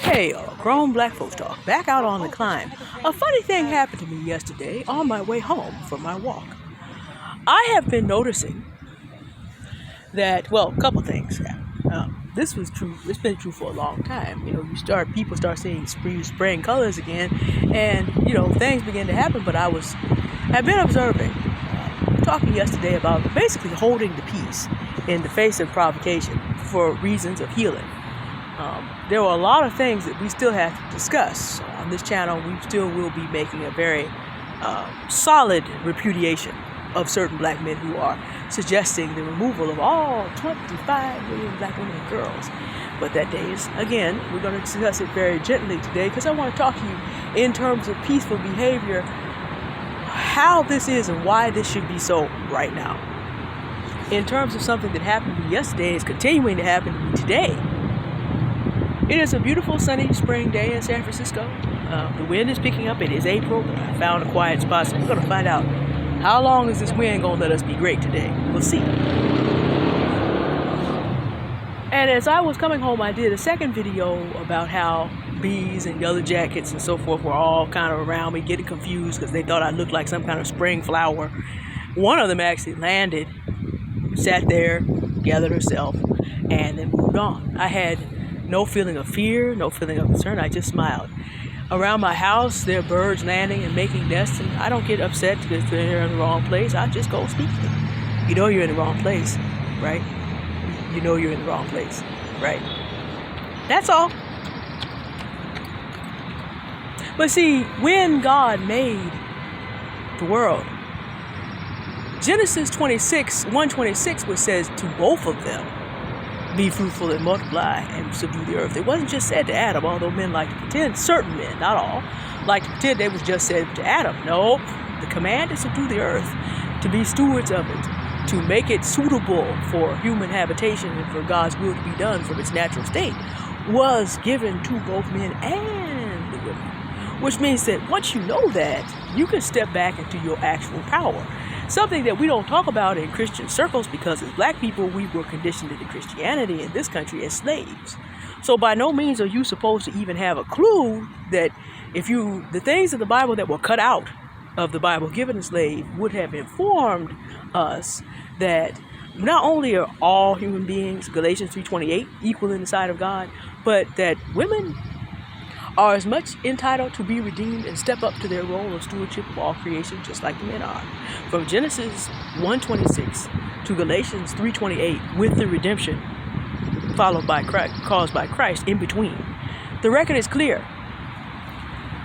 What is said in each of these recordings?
Hey, grown black folks talk, back out on the climb. A funny thing happened to me yesterday on my way home from my walk. I have been noticing that, well, a couple things happened. This was true, it's been true for a long time. People start seeing spraying colors again, and, things begin to happen, but I've been observing, talking yesterday about basically holding the peace in the face of provocation for reasons of healing. There are a lot of things that we still have to discuss. On this channel, we still will be making a very solid repudiation of certain black men who are suggesting the removal of all 25 million black women and girls. But that day is, again, we're going to discuss it very gently today because I want to talk to you in terms of peaceful behavior, how this is and why this should be so right now. In terms of something that happened to me yesterday, it's continuing to happen to me today. It is a beautiful sunny spring day in San Francisco. The wind is picking up. It is April, but I found a quiet spot, so we're going to find out how long is this wind going to let us be great today. We'll see. And as I was coming home, I did a second video about how bees and yellow jackets and so forth were all kind of around me, getting confused because they thought I looked like some kind of spring flower. One of them actually landed, sat there, gathered herself, and then moved on. I had no feeling of fear, no feeling of concern. I just smiled. Around my house, there are birds landing and making nests, and I don't get upset because they're in the wrong place. I just go speak to them. You know you're in the wrong place, right? You know you're in the wrong place, right? That's all. But see, when God made the world, Genesis 1:26, which says to both of them, be fruitful and multiply and subdue the earth. It wasn't just said to Adam, although men like to pretend, certain men, not all, like to pretend it was just said to Adam. Nope. The command is to subdue the earth, to be stewards of it, to make it suitable for human habitation and for God's will to be done from its natural state, was given to both men and the women. Which means that once you know that, you can step back into your actual power. Something that we don't talk about in Christian circles because as black people, we were conditioned into Christianity in this country as slaves. So by no means are you supposed to even have a clue that the things of the Bible that were cut out of the Bible given to slaves would have informed us that not only are all human beings, Galatians 3:28, equal in the sight of God, but that women are as much entitled to be redeemed and step up to their role of stewardship of all creation, just like the men are. From Genesis 1:26 to Galatians 3:28, with the redemption followed by Christ, caused by Christ in between, the record is clear.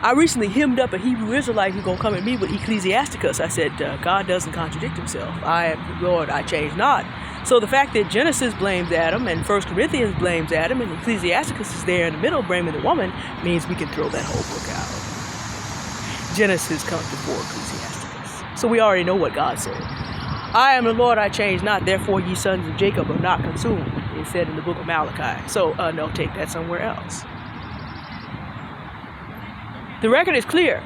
I recently hymned up a Hebrew Israelite who's going to come at me with Ecclesiasticus. I said, God doesn't contradict himself. I am the Lord, I change not. So the fact that Genesis blames Adam and 1 Corinthians blames Adam and Ecclesiasticus is there in the middle blaming the woman means we can throw that whole book out. Genesis comes before Ecclesiasticus. So we already know what God said. I am the Lord, I change not, therefore ye sons of Jacob are not consumed. It said in the book of Malachi. So no, take that somewhere else. The record is clear.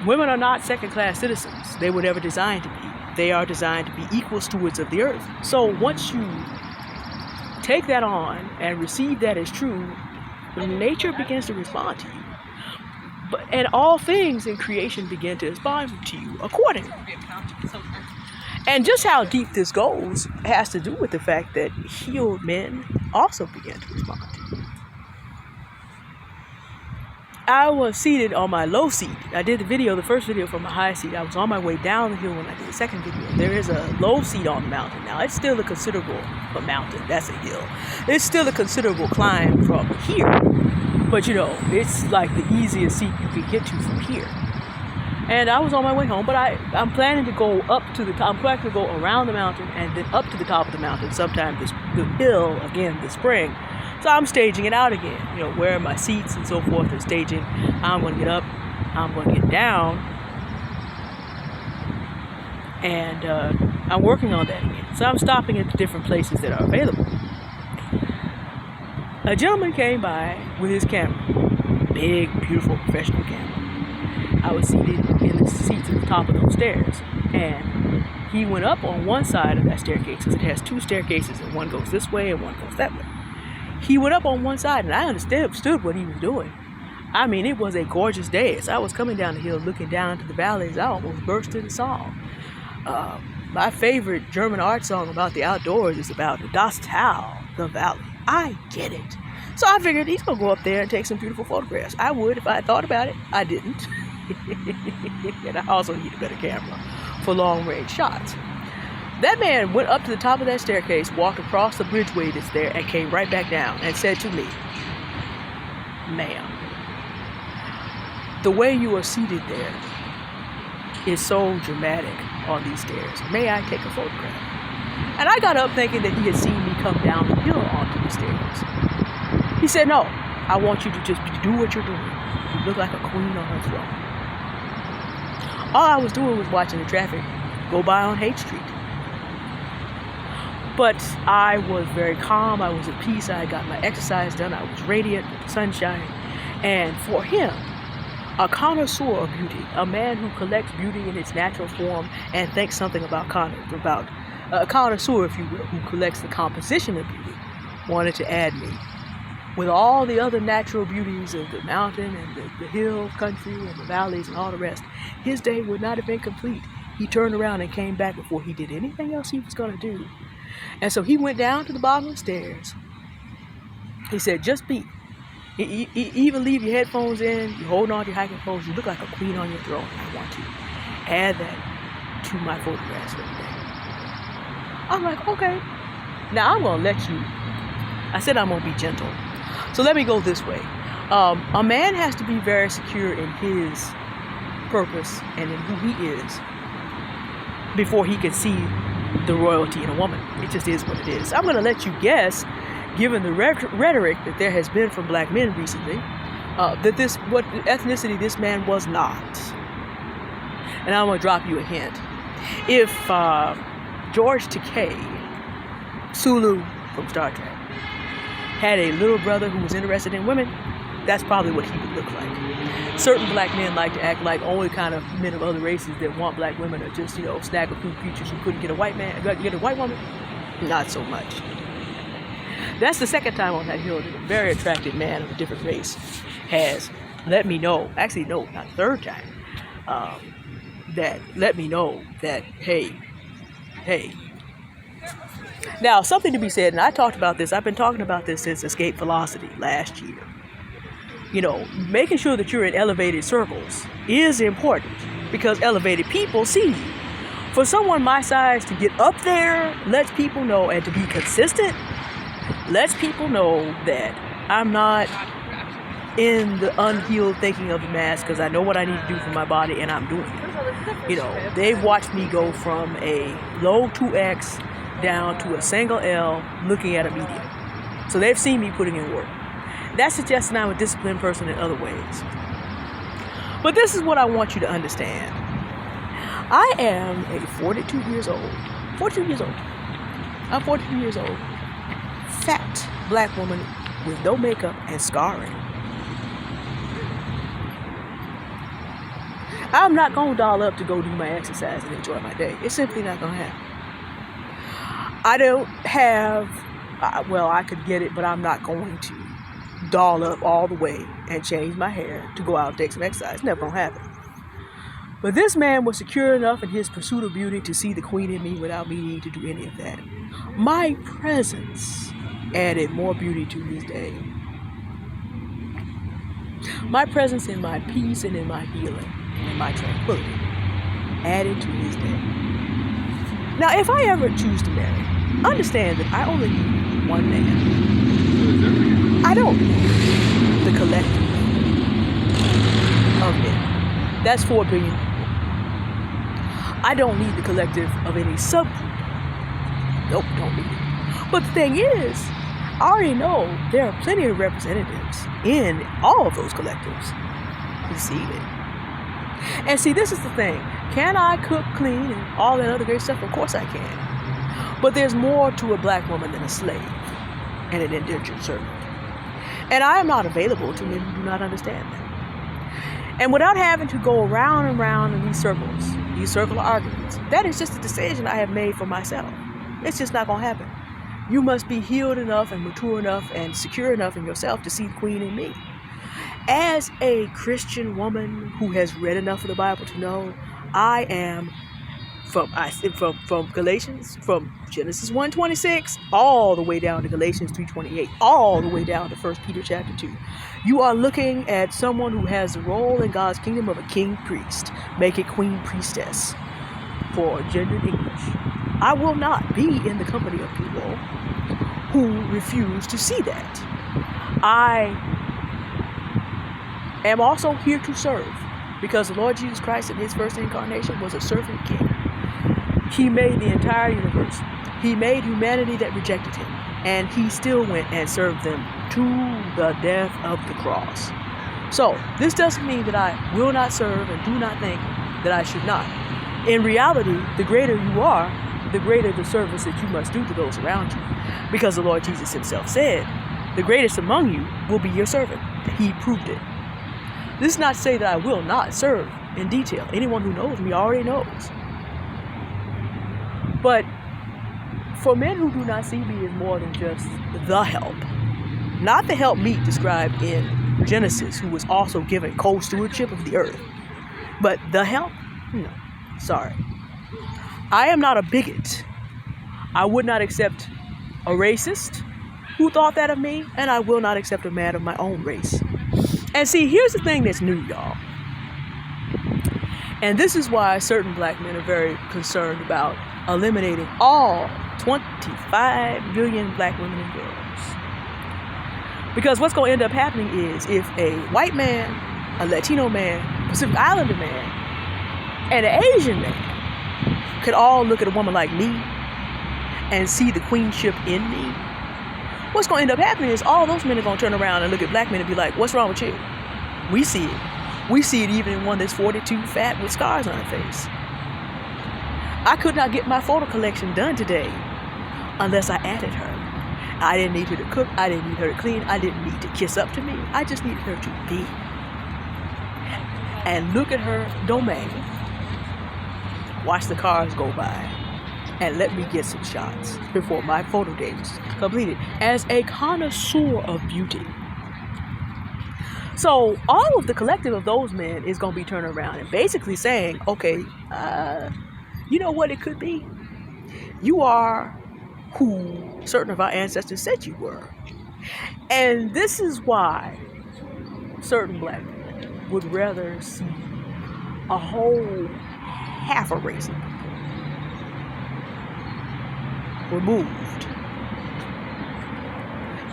Women are not second-class citizens. They were never designed to be. They are designed to be equal stewards of the earth. So once you take that on and receive that as true, nature begins to respond to you. And all things in creation begin to respond to you accordingly. And just how deep this goes has to do with the fact that healed men also begin to respond to you. I was seated on my low seat. I did the first video from my high seat. I was on my way down the hill when I did the second video. There is a low seat on the mountain. Now, it's still a considerable mountain. That's a hill. It's still a considerable climb from here. But, it's like the easiest seat you could get to from here. And I was on my way home, but I'm planning to go up to the top. I'm planning to go around the mountain and then up to the top of the mountain sometime the hill again this spring. So I'm staging it out again, wearing my seats and so forth and staging. I'm going to get up, I'm going to get down, and I'm working on that again. So I'm stopping at the different places that are available. A gentleman came by with his camera, big, beautiful, professional camera. I was seated in the seats at the top of those stairs, and he went up on one side of that staircase because it has two staircases, and one goes this way and one goes that way. He went up on one side, and I understood what he was doing. I mean, it was a gorgeous day. As I was coming down the hill, looking down to the valleys, I almost burst into song. My favorite German art song about the outdoors is about Das Tal, the valley. I get it. So I figured he's going to go up there and take some beautiful photographs. I would if I had thought about it. I didn't. And I also need a better camera for long-range shots. That man went up to the top of that staircase, walked across the bridgeway that's there, and came right back down and said to me, "Ma'am, the way you are seated there is so dramatic on these stairs. May I take a photograph?" And I got up thinking that he had seen me come down the hill onto the stairs. He said, "No, I want you to just do what you're doing. You look like a queen on her throne." All I was doing was watching the traffic go by on Haight Street. But I was very calm. I was at peace. I got my exercise done. I was radiant with the sunshine. And for him, a connoisseur of beauty, a man who collects beauty in its natural form and thinks something about a connoisseur, if you will, who collects the composition of beauty, wanted to add me with all the other natural beauties of the mountain and the hill country and the valleys and all the rest. His day would not have been complete. He turned around and came back before he did anything else he was going to do. And so he went down to the bottom of the stairs. He said, "Just be. Even leave your headphones in. You hold on to your hiking poles. You look like a queen on your throne. I want to add that to my photographs for today." I'm like, okay. Now I'm going to let you. I said I'm going to be gentle. So let me go this way. A man has to be very secure in his purpose and in who he is before he can see the royalty in a woman. It just is what it is. I'm going to let you guess, given the rhetoric that there has been from black men recently, what ethnicity this man was not. And I'm going to drop you a hint. If George Takei, Sulu from Star Trek, had a little brother who was interested in women, that's probably what he would look like. Certain black men like to act like only kind of men of other races that want black women are just, snaggle-food creatures who couldn't get a white man, get a white woman. Not so much. That's the second time on that hill that a very attractive man of a different race has let me know, actually no, not the third time, that let me know that, hey. Now, something to be said, and I talked about this, I've been talking about this since Escape Velocity last year. Making sure that you're in elevated circles is important because elevated people see you. For someone my size to get up there lets people know, and to be consistent, lets people know that I'm not in the unhealed thinking of the mass because I know what I need to do for my body and I'm doing it. They've watched me go from a low 2X down to a single L looking at a medium. So they've seen me putting in work. That suggests that I'm a disciplined person in other ways. But this is what I want you to understand. I am a 42 years old. I'm 42 years old. Fat black woman with no makeup and scarring. I'm not going to doll up to go do my exercise and enjoy my day. It's simply not going to happen. I don't have, I could get it, but I'm not going to doll up all the way and change my hair to go out and take some exercise. Never going to happen. But this man was secure enough in his pursuit of beauty to see the queen in me without me needing to do any of that. My presence added more beauty to his day. My presence in my peace and in my healing and my tranquility added to his day. Now, if I ever choose to marry, understand that I only need one man. I don't need the collective of men. That's 4 billion people. I don't need the collective of any subgroup. Nope, don't need it. But the thing is, I already know there are plenty of representatives in all of those collectives who see it. And see, this is the thing. Can I cook, clean, and all that other great stuff? Of course I can. But there's more to a black woman than a slave and an indentured servant. And I am not available to men who do not understand that. And without having to go around and round in these circular arguments, that is just a decision I have made for myself. It's just not going to happen. You must be healed enough and mature enough and secure enough in yourself to see the queen in me. As a Christian woman who has read enough of the Bible to know, I am from Galatians, from Genesis 1:26 all the way down to Galatians 3:28, all the way down to 1 Peter chapter 2. You are looking at someone who has the role in God's kingdom of a king priest. Make it queen priestess for gendered English. I will not be in the company of people who refuse to see that. I am also here to serve, because the Lord Jesus Christ in his first incarnation was a servant king. He made the entire universe. He made humanity that rejected him, and he still went and served them to the death of the cross. So this doesn't mean that I will not serve and do not think that I should not. In reality, the greater you are, the greater the service that you must do to those around you, because the Lord Jesus himself said, the greatest among you will be your servant. He proved it. This is not to say that I will not serve in detail. Anyone who knows me already knows. But for men who do not see me as more than just the help, not the helpmeet described in Genesis, who was also given co-stewardship of the earth, but the help? No, sorry. I am not a bigot. I would not accept a racist who thought that of me, and I will not accept a man of my own race. And see, here's the thing that's new, y'all. And this is why certain black men are very concerned about eliminating all 25 million black women and girls. Because what's going to end up happening is, if a white man, a Latino man, Pacific Islander man, and an Asian man could all look at a woman like me and see the queenship in me, what's going to end up happening is all those men are going to turn around and look at black men and be like, what's wrong with you? We see it. We see it even in one that's 42, fat, with scars on her face. I could not get my photo collection done today unless I added her. I didn't need her to cook. I didn't need her to clean. I didn't need to kiss up to me. I just needed her to be. And look at her domain. Watch the cars go by. And let me get some shots before my photo day is completed. As a connoisseur of beauty. So all of the collective of those men is going to be turning around and basically saying, okay, you know what it could be? You are who certain of our ancestors said you were. And this is why certain black men would rather see a whole half a race of people removed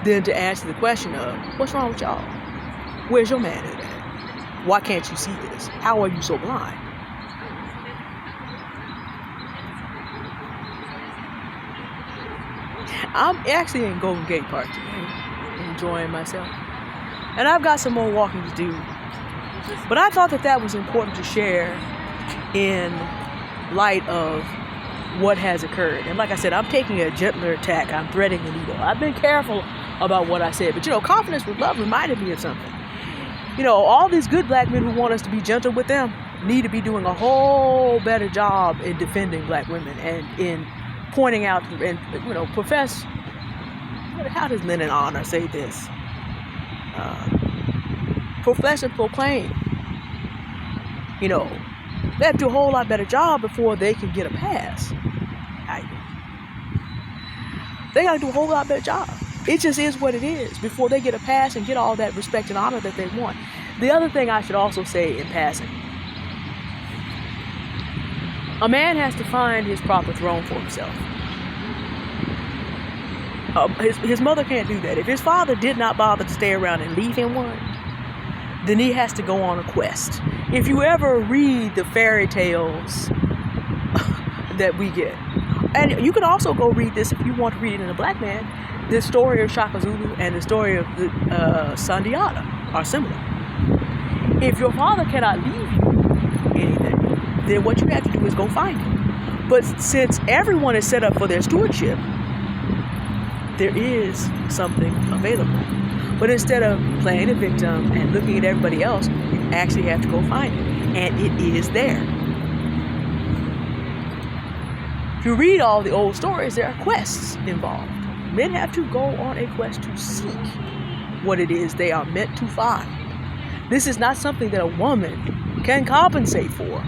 than to answer the question of, what's wrong with y'all? Where's your manhood at? Why can't you see this? How are you so blind? I'm actually in Golden Gate Park today, enjoying myself. And I've got some more walking to do. But I thought that that was important to share in light of what has occurred. And like I said, I'm taking a gentler attack. I'm threading the needle. I've been careful about what I said. But, confidence with love reminded me of something. All these good black men who want us to be gentle with them need to be doing a whole better job in defending black women and in pointing out and, profess, how does Lennon Honor say this? Profess and proclaim. They have to do a whole lot better job before they can get a pass. They got to do a whole lot better job. It just is what it is before they get a pass and get all that respect and honor that they want. The other thing I should also say in passing, a man has to find his proper throne for himself. His mother can't do that. If his father did not bother to stay around and leave him one, then he has to go on a quest. If you ever read the fairy tales that we get, and you can also go read this if you want to read it in a black man, the story of Shaka Zulu and the story of the Sandiata are similar. If your father cannot leave you anything, then what you have to do is go find it. But since everyone is set up for their stewardship, there is something available. But instead of playing a victim and looking at everybody else, you actually have to go find it. And it is there. If you read all the old stories, there are quests involved. Men have to go on a quest to seek what it is they are meant to find. This is not something that a woman can compensate for.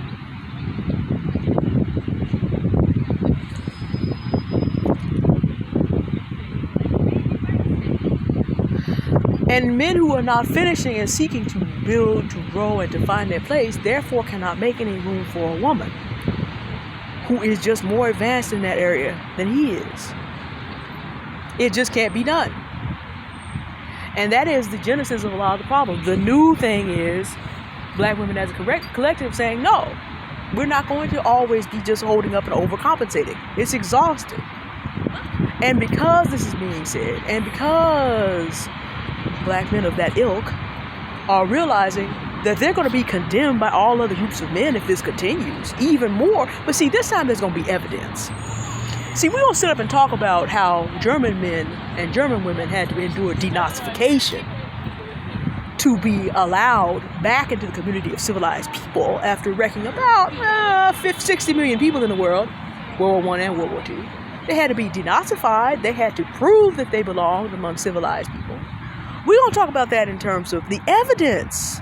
And men who are not finishing and seeking to build, to grow, and to find their place, therefore cannot make any room for a woman who is just more advanced in that area than he is. It just can't be done. And that is the genesis of a lot of the problems. The new thing is black women as a collective saying, no, we're not going to always be just holding up and overcompensating. It's exhausting. And because this is being said, and because black men of that ilk are realizing that they're going to be condemned by all other groups of men if this continues, even more. But see, this time there's going to be evidence. See, we don't sit up and talk about how German men and German women had to endure denazification to be allowed back into the community of civilized people after wrecking about 60 million people in the world, World War I and World War II. They had to be denazified. They had to prove that they belonged among civilized people. We don't talk about that in terms of the evidence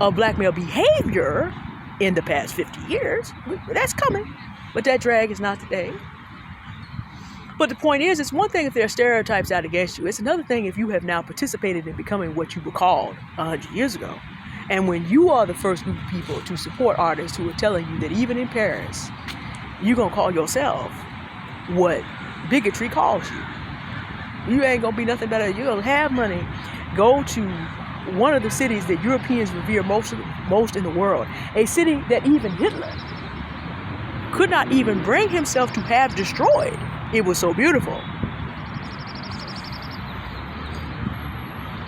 of black male behavior in the past 50 years. That's coming, but that drag is not today. But the point is, it's one thing if there are stereotypes out against you. It's another thing if you have now participated in becoming what you were called 100 years ago. And when you are the first group of people to support artists who are telling you that even in Paris, you're going to call yourself what bigotry calls you. You ain't going to be nothing better. You're going to have money. Go to one of the cities that Europeans revere most in the world. A city that even Hitler could not even bring himself to have destroyed. It was so beautiful.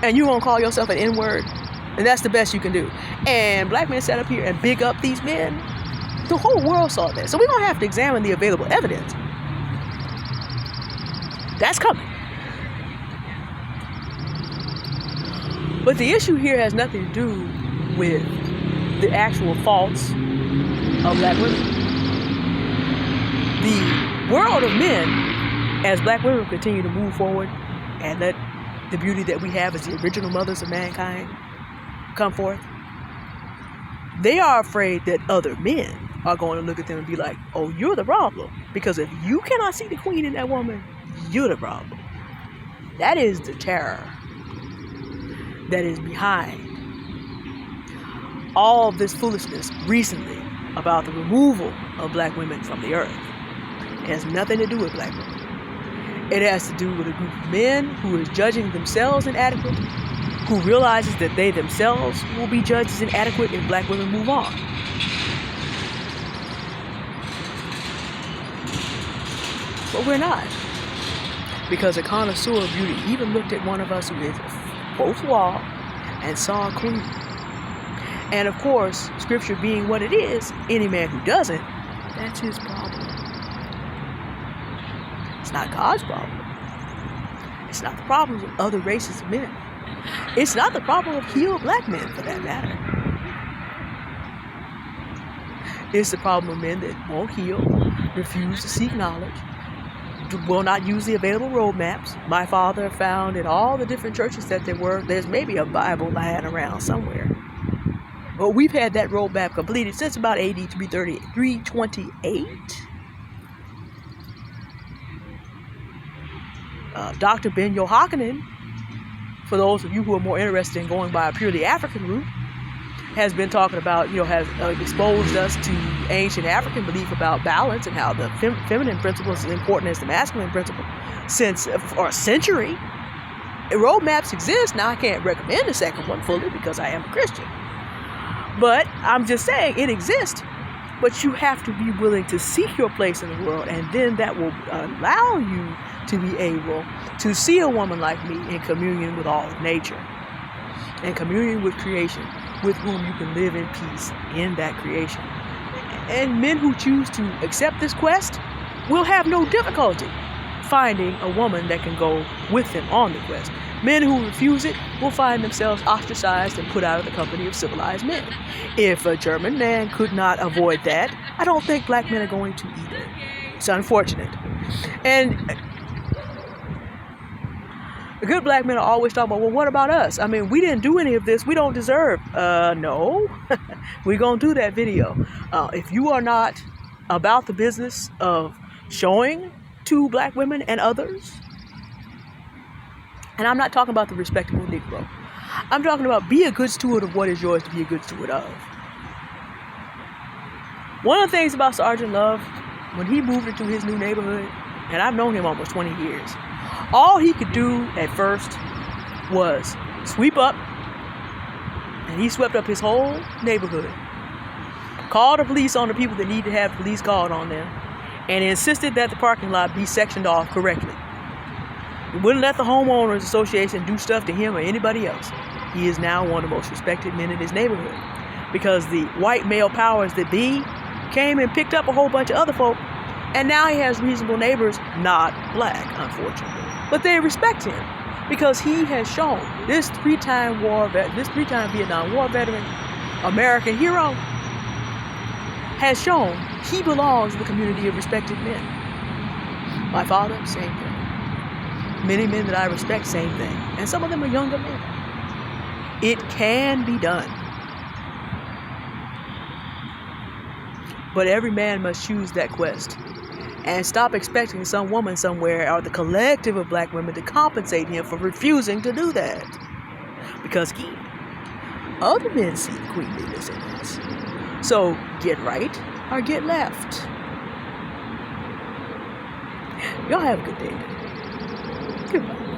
And you're going to call yourself an N-word? And that's the best you can do. And black men sat up here and big up these men. The whole world saw that. So we're going to have to examine the available evidence. That's coming. But the issue here has nothing to do with the actual faults of black women. The world of men, as black women continue to move forward and let the beauty that we have as the original mothers of mankind come forth, they are afraid that other men are going to look at them and be like, oh, you're the problem. Because if you cannot see the queen in that woman, you're the problem. That is the terror that is behind all of this foolishness recently about the removal of black women from the earth. It has nothing to do with black women. It has to do with a group of men who is judging themselves inadequate, who realizes that they themselves will be judged as inadequate if black women move on. But we're not. Because a connoisseur of beauty even looked at one of us who is fourth wall and saw a queen. And of course, scripture being what it is, any man who doesn't, that's his problem. It's not God's problem. It's not the problem of other races of men. It's not the problem of healed black men, for that matter. It's the problem of men that won't heal, refuse to seek knowledge, will not use the available roadmaps. My father found in all the different churches that there were, there's maybe a Bible lying around somewhere. But we've had that roadmap completed since about AD 328. Dr. Ben Yohanan, for those of you who are more interested in going by a purely African route, has been talking about, has exposed us to ancient African belief about balance and how the feminine principle is as important as the masculine principle for a century. Roadmaps exist. Now, I can't recommend the second one fully because I am a Christian. But I'm just saying it exists. But you have to be willing to seek your place in the world, and then that will allow you to be able to see a woman like me in communion with all of nature, and communion with creation, with whom you can live in peace in that creation. And men who choose to accept this quest will have no difficulty finding a woman that can go with them on the quest. Men who refuse it will find themselves ostracized and put out of the company of civilized men. If a German man could not avoid that, I don't think black men are going to either. It's unfortunate. And The good black men are always talking about, well, what about us? I mean, we didn't do any of this. We don't deserve. No. We're going to do that video. If you are not about the business of showing to black women and others, and I'm not talking about the respectable Negro. I'm talking about be a good steward of what is yours to be a good steward of. One of the things about Sergeant Love, when he moved into his new neighborhood, and I've known him almost 20 years, all he could do at first was sweep up, and he swept up his whole neighborhood, called the police on the people that need to have police called on them, and insisted that the parking lot be sectioned off correctly. He wouldn't let the homeowners association do stuff to him or anybody else. He is now one of the most respected men in his neighborhood because the white male powers that be came and picked up a whole bunch of other folk, and now he has reasonable neighbors, not black, unfortunately. But they respect him because he has shown, this three-time Vietnam War veteran, American hero, has shown he belongs in the community of respected men. My father, same thing. Many men that I respect, same thing. And some of them are younger men. It can be done. But every man must choose that quest and stop expecting some woman somewhere or the collective of black women to compensate him for refusing to do that. Because other men see queenliness in us. So get right or get left. Y'all have a good day. Goodbye.